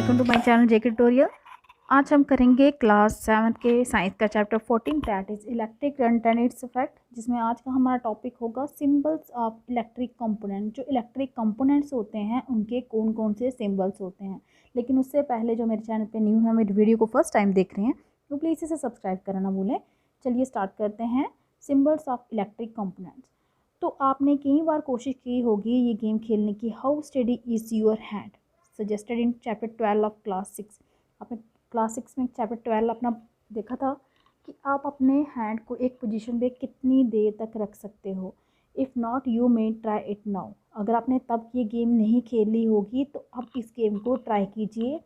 Welcome to my channel JK tutorial. आज हम करेंगे क्लास 7 के साइंस का chapter 14 that is electric current and its effect, जिसमें आज का हमारा टॉपिक होगा सिंबल्स ऑफ इलेक्ट्रिक कंपोनेंट। जो इलेक्ट्रिक कंपोनेंट्स होते हैं उनके कौन कौन से सिंबल्स होते हैं। लेकिन उससे पहले जो मेरे चैनल पे न्यू है, मेरी वीडियो को फर्स्ट टाइम देख रहे हैं, तो प्लीज़ इसे सब्सक्राइब करना ना भूलें। चलिए स्टार्ट करते हैं। Symbols of electric components. तो आपने कई बार कोशिश की होगी ये गेम खेलने की। How study is your hand suggested in chapter 12 of class 6। आपने क्लास 6 में चैप्टर 12 अपना देखा था कि आप अपने हैंड को एक पोजीशन पे कितनी देर तक रख सकते हो। If not you may try it now. अगर आपने तब ये गेम नहीं खेली होगी तो आप इस गेम को ट्राई कीजिए।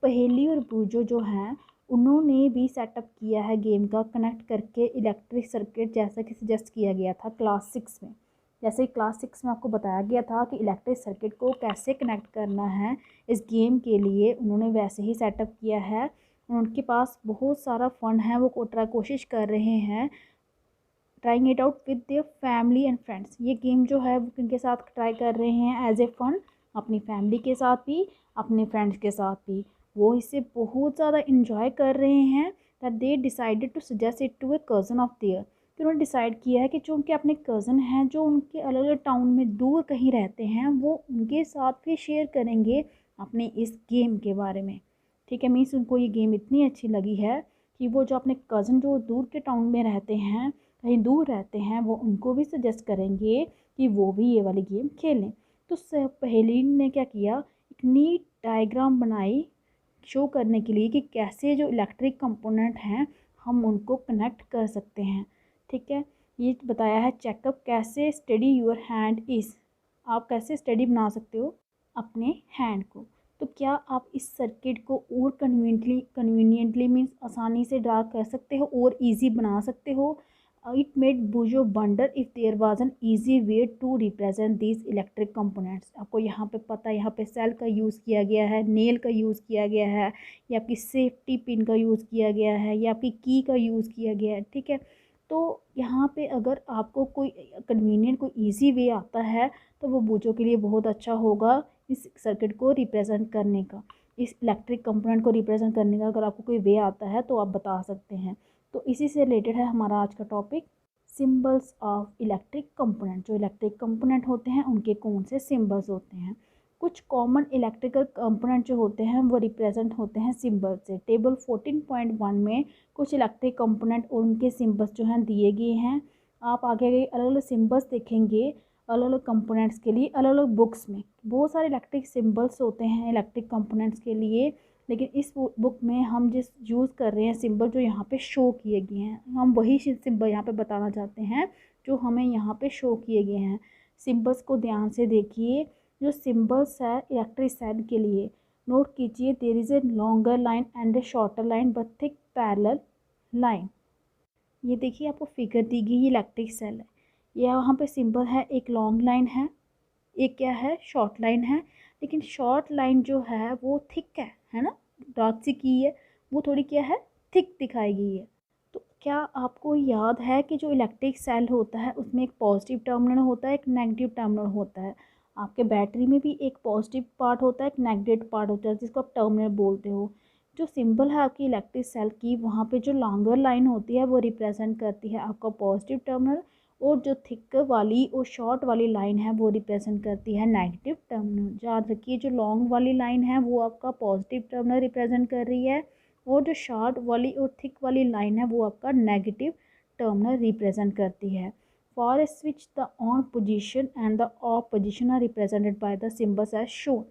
पहेली और बूझो जो हैं उन्होंने भी सेटअप किया है गेम का, कनेक्ट करके इलेक्ट्रिक सर्किट, जैसा कि सजेस्ट किया गया था क्लास 6 में। जैसे क्लास 6 में आपको बताया गया था कि इलेक्ट्रिक सर्किट को कैसे कनेक्ट करना है इस गेम के लिए, उन्होंने वैसे ही सेटअप किया है। उनके पास बहुत सारा फंड है, वो कोशिश कर रहे हैं trying it out with their family and friends. ये गेम जो है वो किनके साथ ट्राई कर रहे हैं एज ए फन, अपनी फैमिली के साथ भी, अपने फ्रेंड्स के साथ भी। वो इसे बहुत ज़्यादा इंजॉय कर रहे हैं that they decided to suggest it to a cousin of their. तो उन्होंने डिसाइड किया है कि जो उनके अपने कज़न हैं, जो उनके अलग अलग टाउन में दूर कहीं रहते हैं, वो उनके साथ भी शेयर करेंगे अपने इस गेम के बारे में। ठीक है, मीन्स उनको ये गेम इतनी अच्छी लगी है कि वो जो अपने कज़न जो दूर के टाउन में रहते हैं, कहीं दूर रहते हैं, वो उनको भी सजेस्ट करेंगे कि वो भी ये वाली गेम खेलें। तो पहेली ने क्या किया, एक नीट डायग्राम बनाई शो करने के लिए कि कैसे जो इलेक्ट्रिक कंपोनेंट हैं हम उनको कनेक्ट कर सकते हैं। ठीक है, ये बताया है चेकअप कैसे स्टडी योर हैंड इज़। आप कैसे स्टडी बना सकते हो अपने हैंड को। तो क्या आप इस सर्किट को और कन्वीनियंटली मीन्स आसानी से ड्रा कर सकते हो और इजी बना सकते हो। इट मेड बुजो wonder if there was an easy way to represent these electric components. आपको यहाँ पे पता है, यहाँ पे सेल का यूज़ किया गया है, नेल का यूज़ किया गया है, या आपकी सेफ्टी पिन का यूज़ किया गया है, या आपकी की का यूज़ किया गया है। ठीक है, तो यहाँ पे अगर आपको कोई कन्वीनियंट कोई इजी वे आता है तो वो बूझो के लिए बहुत अच्छा होगा इस सर्किट को रिप्रेजेंट करने का, इस इलेक्ट्रिक कंपोनेंट को रिप्रेजेंट करने का। अगर आपको कोई वे आता है तो आप बता सकते हैं। तो इसी से रिलेटेड है हमारा आज का topic, symbols of electric component. जो इलेक्ट्रिक कंपोनेंट होते हैं उनके कौन से सिंबल्स होते हैं। कुछ कॉमन इलेक्ट्रिकल कंपोनेंट जो होते हैं वो रिप्रेजेंट होते हैं सिंबल से। टेबल 14.1 में कुछ इलेक्ट्रिक कंपोनेंट और उनके सिंबल्स जो हैं दिए गए हैं। आप आगे आगे अलग अलग सिंबल्स देखेंगे अलग अलग कंपोनेंट्स के लिए। अलग अलग बुक्स में बहुत सारे इलेक्ट्रिक सिंबल्स होते हैं इलेक्ट्रिक कंपोनेंट्स के लिए, लेकिन इस बुक में हम जिस यूज़ कर रहे हैं सिंबल जो यहाँ पे शो किए गए हैं, हम वही सिंबल यहाँ पे बताना चाहते हैं जो हमें यहाँ पे शो किए गए हैं। सिंबल्स को ध्यान से देखिए। जो सिंबल्स है इलेक्ट्रिक सेल के लिए, नोट कीजिए, there is a longer line and a shorter line but thick parallel line. ये देखिए आपको फिगर दी गई, ये इलेक्ट्रिक सेल है। यह वहाँ पे सिंबल है, एक लॉन्ग लाइन है, एक क्या है शॉर्ट लाइन है। लेकिन शॉर्ट लाइन जो है वो थिक है ना, डॉट सी की है, वो थोड़ी क्या है थिक दिखाई गई है। तो क्या आपको याद है कि जो इलेक्ट्रिक सेल होता है उसमें एक पॉजिटिव टर्मिनल होता है, एक नेगेटिव टर्मिनल होता है। आपके बैटरी में भी एक पॉजिटिव पार्ट होता है, एक नेगेटिव पार्ट होता है, जिसको आप टर्मिनल बोलते हो। जो सिंबल है आपकी इलेक्ट्रिक सेल की, वहाँ पे जो लॉन्गर लाइन होती है वो रिप्रेजेंट करती है आपका पॉजिटिव टर्मिनल, और जो थिक वाली और शॉर्ट वाली लाइन है वो रिप्रेजेंट करती है नेगेटिव टर्मिनल। याद रखिए, जो लॉन्ग वाली लाइन है वो आपका पॉजिटिव टर्मिनल रिप्रेजेंट कर रही है, और जो शॉर्ट वाली और थिक वाली लाइन है वो आपका नेगेटिव टर्मिनल रिप्रेजेंट करती है। For a switch the on position and the off position are represented by the symbols as shown.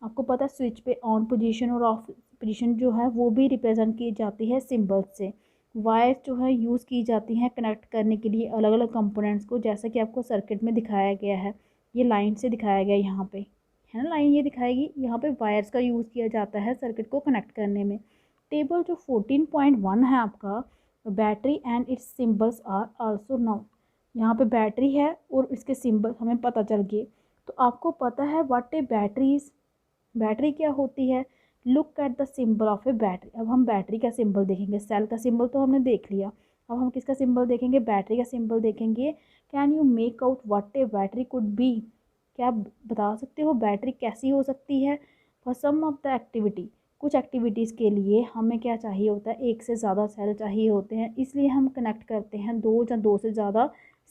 आपको पता है स्विच पे ऑन पोजीशन और ऑफ पोजीशन जो है वो भी रिप्रेजेंट की जाती है सिंबल्स से। वायर जो है यूज़ की जाती हैं कनेक्ट करने के लिए अलग अलग कंपोनेंट्स को, जैसा कि आपको सर्किट में दिखाया गया है। ये लाइन से दिखाया गया यहाँ पे है ना, लाइन ये दिखाएगी, यहाँ पे वायर्स का यूज़ किया जाता है सर्किट को कनेक्ट करने में। टेबल जो 14.1 है आपका, battery and its symbols are also known. यहाँ पे बैटरी है और इसके सिंबल हमें पता चल गए। तो आपको पता है what A battery is, battery क्या होती है। Look at the symbol of A battery. अब हम बैटरी का सिंबल देखेंगे, सेल का सिंबल तो हमने देख लिया, अब हम किसका सिंबल देखेंगे, बैटरी का सिंबल देखेंगे। Can you make out what A battery could be. क्या आप बता सकते हो बैटरी कैसी हो सकती है। For some of the activity, कुछ एक्टिविटीज़ के लिए हमें क्या चाहिए होता है, एक से ज़्यादा सेल चाहिए होते हैं, इसलिए हम कनेक्ट करते हैं दो या दो से ज़्यादा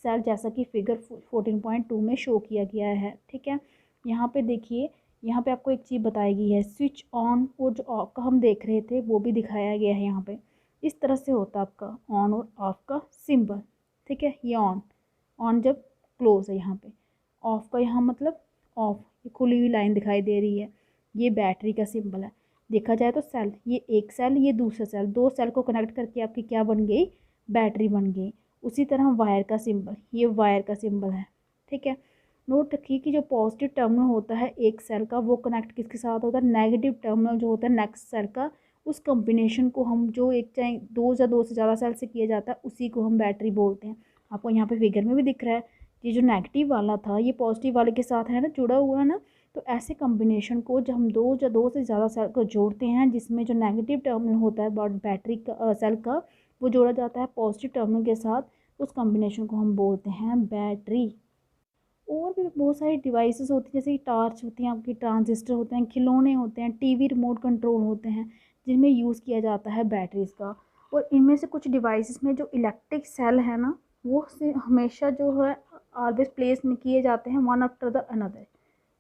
सेल, जैसा कि फिगर 14.2 में शो किया गया है। ठीक है, यहाँ पे देखिए, यहाँ पे आपको एक चीज़ बताई गई है, स्विच ऑन और जो ऑफ का हम देख रहे थे वो भी दिखाया गया है यहाँ पे। इस तरह से होता है आपका ऑन और ऑफ का सिंबल। ठीक है, ये ऑन जब क्लोज है यहाँ पे, ऑफ का यहाँ मतलब ऑफ, ये खुली हुई लाइन दिखाई दे रही है, ये बैटरी का सिंबल है। देखा जाए तो सेल, ये एक सेल, ये दूसरा सेल, दो सेल को कनेक्ट करके आपकी क्या बन गई, बैटरी बन गई। उसी तरह वायर का सिंबल, ये वायर का सिंबल है। ठीक है, नोट रखिए कि जो पॉजिटिव टर्मिनल होता है एक सेल का, वो कनेक्ट किसके साथ होता है, नेगेटिव टर्मिनल जो होता है नेक्स्ट सेल का। उस कॉम्बिनेशन को हम, जो एक चाहे दो या दो से ज़्यादा सेल से किया जाता है, उसी को हम बैटरी बोलते हैं। आपको यहाँ पे फिगर में भी दिख रहा है, ये जो नेगेटिव वाला था ये पॉजिटिव वाले के साथ है ना, जुड़ा हुआ है ना। तो ऐसे कॉम्बिनेशन को जब हम दो से ज़्यादा सेल को जोड़ते हैं, जिसमें जो नेगेटिव टर्मिनल होता है बैटरी का सेल का, वो जोड़ा जाता है पॉजिटिव टर्मिनल के साथ, उस कॉम्बिनेशन को हम बोलते हैं बैटरी। और भी बहुत सारी डिवाइसेस होती हैं, जैसे टार्च होती हैं आपकी, ट्रांजिस्टर होते हैं, खिलौने होते हैं, टीवी रिमोट कंट्रोल होते हैं, जिनमें यूज़ किया जाता है बैटरीज़ का। और इनमें से कुछ डिवाइसेस में जो इलेक्ट्रिक सेल है ना, वो से हमेशा जो है ऑलवेज प्लेस किए जाते हैं वन आफ्टर द अनदर।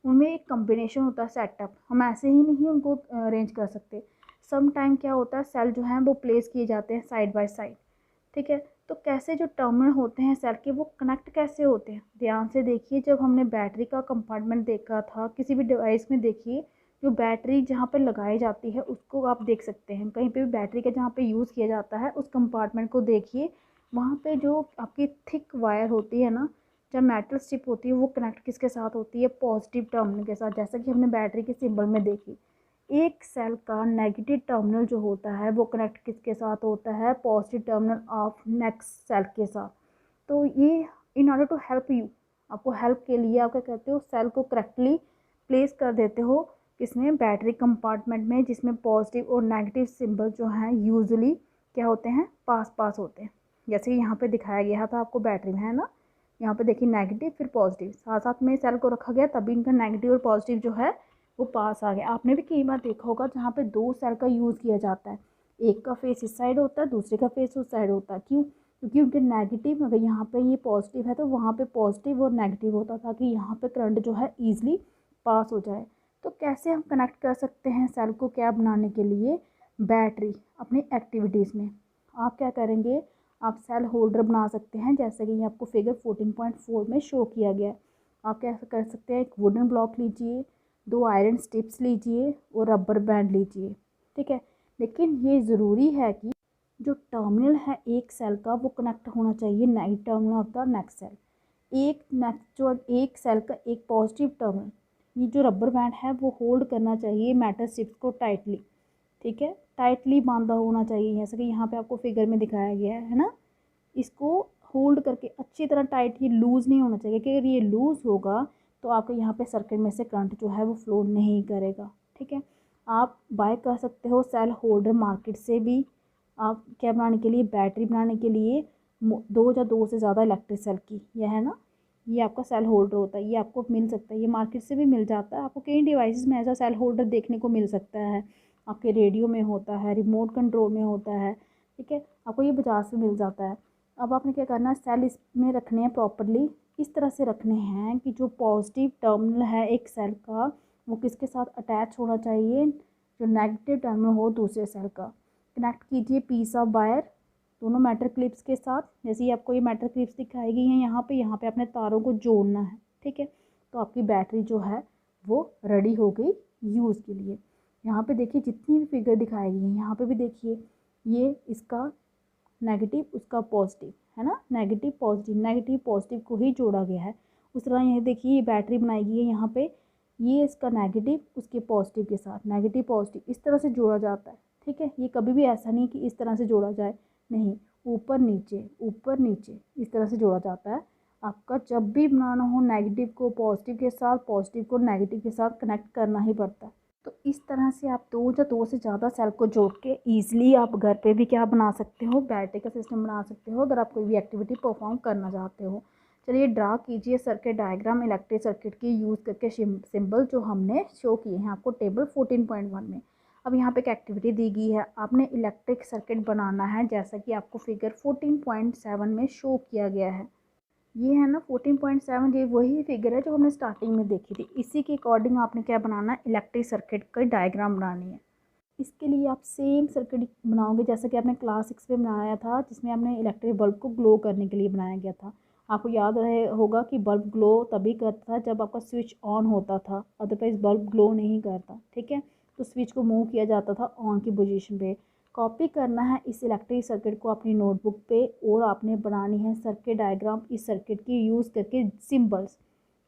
उनमें एक कम्बिनेशन होता है सेटअप, हम ऐसे ही नहीं उनको अरेंज कर सकते। सम टाइम क्या होता है, सेल जो है वो प्लेस किए जाते हैं साइड बाय साइड। ठीक है, तो कैसे जो टर्मिनल होते हैं सेल के, वो कनेक्ट कैसे होते हैं, ध्यान से देखिए। जब हमने बैटरी का कंपार्टमेंट देखा था किसी भी डिवाइस में, देखिए जो बैटरी जहाँ पर लगाई जाती है उसको आप देख सकते हैं, कहीं पे भी बैटरी का जहाँ पे यूज़ किया जाता है उस कंपार्टमेंट को देखिए। वहाँ पे जो आपकी थिक वायर होती है ना, जब मेटल स्ट्रिप होती है, वो कनेक्ट किसके साथ होती है, पॉजिटिव टर्मिनल के साथ, जैसा कि हमने बैटरी के सिंबल में देखी। एक सेल का नेगेटिव टर्मिनल जो होता है वो कनेक्ट किसके साथ होता है, positive terminal of next cell के साथ। तो ये in order to help you, आपको हेल्प के लिए आप क्या कहते हो, सेल को करेक्टली प्लेस कर देते हो किसमें, बैटरी कंपार्टमेंट में, जिसमें पॉजिटिव और नेगेटिव सिंबल जो हैं यूजुअली क्या होते हैं, पास पास होते हैं। जैसे यहाँ पे दिखाया गया था आपको बैटरी में, है ना, यहाँ पे देखिए नेगेटिव फिर पॉजिटिव साथ साथ में सेल को रखा गया, तभी इनका नेगेटिव और पॉजिटिव जो है वो पास आ गया। आपने भी कई बार देखा होगा जहाँ पे दो सेल का यूज़ किया जाता है, एक का फेस इस साइड होता है, दूसरे का फेस उस साइड होता है। क्यों, क्योंकि उनके नेगेटिव, अगर यहाँ पे ये पॉजिटिव है तो वहाँ पे पॉजिटिव और नेगेटिव होता था, कि यहाँ पे करंट जो है ईजिली पास हो जाए। तो कैसे हम कनेक्ट कर सकते हैं सेल को, क्या बनाने के लिए, बैटरी अपनी एक्टिविटीज़ में। आप क्या करेंगे, आप सेल होल्डर बना सकते हैं, जैसे कि ये आपको फिगर 14.4 में शो किया गया है। आप क्या कर सकते हैं, एक वुडन ब्लॉक लीजिए, दो आयरन स्टिप्स लीजिए और रबर बैंड लीजिए। ठीक है, लेकिन ये ज़रूरी है कि जो टर्मिनल है एक सेल का, वो कनेक्ट होना चाहिए negative terminal of the next cell. जो एक सेल का एक पॉजिटिव टर्मिनल, ये जो रबर बैंड है वो होल्ड करना चाहिए मेटल स्ट्रिप्स को टाइटली। ठीक है, टाइटली बांधा होना चाहिए, जैसे कि यहाँ पे आपको फिगर में दिखाया गया है ना। इसको होल्ड करके अच्छी तरह टाइट, ये लूज़ नहीं होना चाहिए, कि अगर ये लूज़ होगा तो आपके यहाँ पे सर्किट में से करंट जो है वो फ्लो नहीं करेगा। ठीक है, आप बाय कर सकते हो सेल होल्डर मार्केट से भी। आप क्या बनाने के लिए, बैटरी बनाने के लिए, दो या दो से ज़्यादा इलेक्ट्रिक सेल की, यह है ना, ये आपका सेल होल्डर होता है, ये आपको मिल सकता है, ये मार्केट से भी मिल जाता है। आपको कई डिवाइसेस में ऐसा सेल होल्डर देखने को मिल सकता है, आपके रेडियो में होता है, रिमोट कंट्रोल में होता है। ठीक है, आपको ये बाजार से मिल जाता है। अब आपने क्या करना है, सेल इसमें रखने हैं प्रॉपरली, इस तरह से रखने हैं कि जो पॉजिटिव टर्मिनल है एक सेल का, वो किसके साथ अटैच होना चाहिए, जो नेगेटिव टर्मिनल हो दूसरे सेल का। कनेक्ट कीजिए पीस ऑफ वायर दोनों मेटल क्लिप्स के साथ, जैसे ही आपको ये मेटल क्लिप्स दिखाई गई हैं यहाँ पे अपने तारों को जोड़ना है। ठीक है, तो आपकी बैटरी जो है वो रेडी हो गई यूज़ के लिए। यहाँ पे देखिए जितनी भी फिगर दिखाई गई है, यहाँ पे भी देखिए, ये इसका नेगेटिव उसका पॉजिटिव है ना, नेगेटिव पॉजिटिव को ही जोड़ा गया है। उस तरह ये देखिए, ये बैटरी बनाई गई है, यहाँ पे ये इसका नेगेटिव उसके पॉजिटिव के साथ, नेगेटिव पॉजिटिव इस तरह से जोड़ा जाता है। ठीक है, ये कभी भी ऐसा नहीं कि इस तरह से जोड़ा जाए, नहीं, ऊपर नीचे इस तरह से जोड़ा जाता है। आपका जब भी बनाना हो नेगेटिव को पॉजिटिव के साथ, पॉजिटिव को नेगेटिव के साथ कनेक्ट करना ही पड़ता है। तो इस तरह से आप दो से ज़्यादा सेल को जोड़ के ईजिली आप घर पे भी क्या बना सकते हो, बैटरी का सिस्टम बना सकते हो, अगर आप कोई भी एक्टिविटी परफॉर्म करना चाहते हो। चलिए ड्रा कीजिए सर्किट डायग्राम इलेक्ट्रिक सर्किट की यूज़ करके, सिंबल जो हमने शो किए हैं आपको टेबल 14.1 में। अब यहाँ पे एक एक्टिविटी दी गई है, आपने इलेक्ट्रिक सर्किट बनाना है जैसा कि आपको फिगर 14.7 में शो किया गया है। ये है ना 14.7, ये वही फिगर है जो हमने स्टार्टिंग में देखी थी। इसी के अकॉर्डिंग आपने क्या बनाना है, इलेक्ट्रिक सर्किट का डायग्राम बनानी है। इसके लिए आप सेम सर्किट बनाओगे जैसा कि आपने क्लास 6 में बनाया था, जिसमें आपने इलेक्ट्रिक बल्ब को ग्लो करने के लिए बनाया गया था। आपको याद रहे होगा कि बल्ब ग्लो तभी करता था जब आपका स्विच ऑन होता था, अदरवाइज बल्ब ग्लो नहीं करता। ठीक है, तो स्विच को मूव किया जाता था ऑन की पोजीशन पे। कॉपी करना है इस इलेक्ट्रिक सर्किट को अपनी नोटबुक पे, और आपने बनानी है सर्किट डायग्राम इस सर्किट की यूज़ करके सिंबल्स।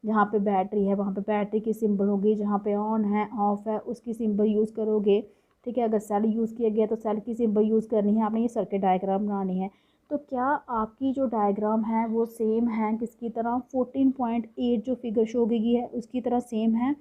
जहाँ पे बैटरी है वहाँ पे बैटरी की सिंबल होगी, जहाँ पे ऑन है ऑफ है उसकी सिंबल यूज़ करोगे। ठीक है, अगर सेल यूज़ किया गया तो सेल की सिंबल यूज़ करनी है आपने, ये सर्किट डायग्राम बनानी है। तो क्या आपकी जो डायग्राम है वो सेम है किसकी तरह, 14.8 जो फिगर शो गई है उसकी तरह सेम है।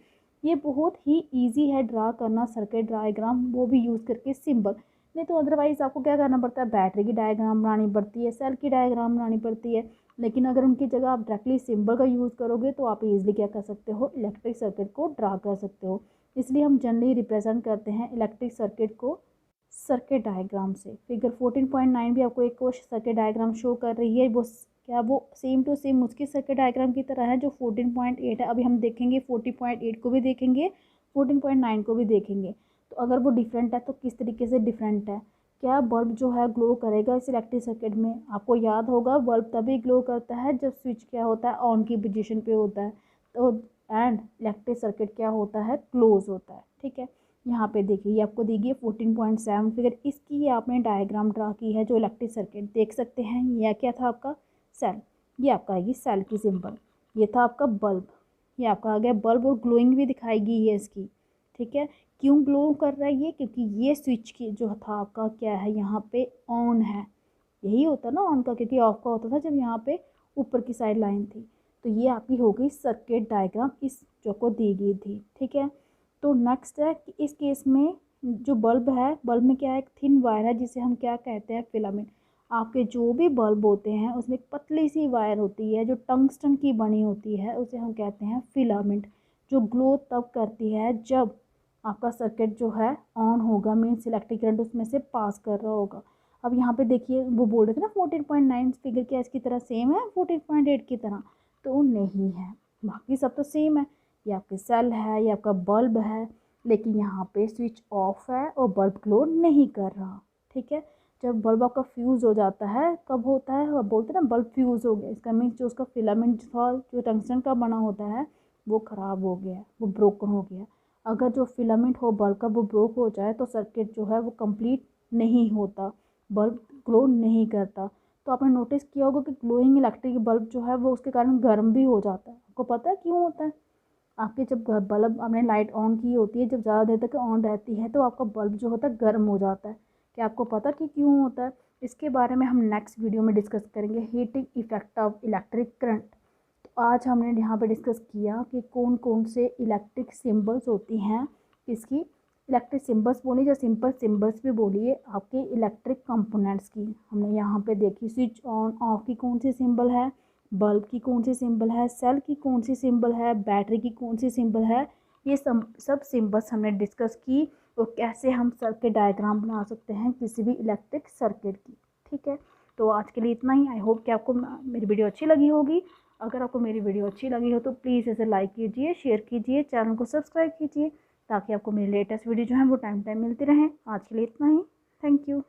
ये बहुत ही ईजी है ड्रा करना सर्किट डायग्राम, वो भी यूज़ करके सिंबल। नहीं तो अदरवाइज़ आपको क्या करना पड़ता है, बैटरी की डायग्राम बनानी पड़ती है, सेल की डायग्राम बनानी पड़ती है। लेकिन अगर उनकी जगह आप डायरेक्टली सिंबल का यूज़ करोगे तो आप ईजिली क्या कर सकते हो, इलेक्ट्रिक सर्किट को ड्रा कर सकते हो। इसलिए हम जनरली रिप्रेजेंट करते हैं इलेक्ट्रिक सर्किट को सर्किट डायग्राम से। फिगर 14.9 भी आपको एक सर्किट डायग्राम शो कर रही है, वो क्या वो सेम टू सेम उसकी सर्किट डायग्राम की तरह है जो 14.8 है। अभी हम देखेंगे 14.8 को भी देखेंगे, 14.9 को भी देखेंगे। तो अगर वो डिफरेंट है तो किस तरीके से डिफरेंट है, क्या बल्ब जो है ग्लो करेगा इस इलेक्ट्रिक सर्किट में। आपको याद होगा बल्ब तभी ग्लो करता है जब स्विच क्या होता है, ऑन की पोजीशन पे होता है। तो एंड इलेक्ट्रिक सर्किट क्या होता है, क्लोज होता है। ठीक है, यहाँ पे देखिए ये आपको दी गई 14.7 फिगर, इसकी आपने डायग्राम ड्रा की है जो इलेक्ट्रिक सर्किट देख सकते हैं। यह क्या था आपका सेल, ये आपका आएगी सेल की सिंबल। ये था आपका बल्ब, ये आपका आ गया बल्ब, और ग्लोइंग भी दिखाई गई है इसकी। ठीक है, क्यों ग्लो कर रहा है ये, क्योंकि ये स्विच की जो था आपका क्या है यहाँ पे ऑन है। यही होता ना ऑन का, क्योंकि ऑफ का होता था जब यहाँ पे ऊपर की साइड लाइन थी। तो ये आपकी हो गई सर्किट डायग्राम इस जो को दी गई थी। ठीक है, तो नेक्स्ट है कि इस केस में जो बल्ब है, बल्ब में क्या है, एक थिन वायर है जिसे हम क्या कहते हैं, फिलामेंट। आपके जो भी बल्ब होते हैं उसमें एक पतली सी वायर होती है जो टंगस्टन की बनी होती है, उसे हम कहते हैं फिलामेंट, जो ग्लो तब करती है जब आपका सर्किट जो है ऑन होगा, मीन्स इलेक्ट्रिक करंट उसमें से पास कर रहा होगा। अब यहाँ पे देखिए वो बोल रहे थे ना 14.9 फिगर क्या इसकी तरह सेम है 14.8 की तरह, तो नहीं है। बाकी सब तो सेम है, ये आपके सेल है, ये आपका बल्ब है, लेकिन यहाँ पे स्विच ऑफ है और बल्ब ग्लो नहीं कर रहा। ठीक है, जब बल्ब आपका फ्यूज़ हो जाता है, कब होता है, वो बोलते हैं ना बल्ब फ्यूज़ हो गया, इसका मीन्स जो उसका फिलामेंट था जो टंगस्टन का बना होता है वो ख़राब हो गया, वो ब्रोकन हो गया। अगर जो फिलामेंट हो बल्ब का वो ब्रोक हो जाए तो सर्किट जो है वो कंप्लीट नहीं होता, बल्ब ग्लो नहीं करता। तो आपने नोटिस किया होगा कि ग्लोइंग इलेक्ट्रिक बल्ब जो है वो उसके कारण गर्म भी हो जाता है। आपको पता है क्यों होता है, आपके जब बल्ब आपने लाइट ऑन की होती है, जब ज़्यादा देर तक ऑन रहती है तो आपका बल्ब जो होता है गर्म हो जाता है। क्या आपको पता कि क्यों होता है, इसके बारे में हम नेक्स्ट वीडियो में डिस्कस करेंगे, heating effect of electric current. तो आज हमने यहाँ पे डिस्कस किया कि कौन कौन से इलेक्ट्रिक सिंबल्स होती हैं, किसकी इलेक्ट्रिक सिंबल्स बोली या सिंपल सिंबल्स भी बोलिए, आपके इलेक्ट्रिक कंपोनेंट्स की। हमने यहाँ पे देखी स्विच ऑन ऑफ की कौन सी सिंबल है, बल्ब की कौन सी सिंबल है, सेल की कौन सी सिंबल है, बैटरी की कौन सी सिंबल है। ये सब सिंबल्स हमने डिस्कस की, और कैसे हम सर्किट डायग्राम बना सकते हैं किसी भी इलेक्ट्रिक सर्किट की। ठीक है, तो आज के लिए इतना ही। आई होप कि आपको मेरी वीडियो अच्छी लगी होगी। अगर आपको मेरी वीडियो अच्छी लगी हो तो प्लीज़ इसे लाइक कीजिए, शेयर कीजिए, चैनल को सब्सक्राइब कीजिए, ताकि आपको मेरी लेटेस्ट वीडियो जो है वो टाइम टाइम मिलती रहें। आज के लिए इतना ही, थैंक यू।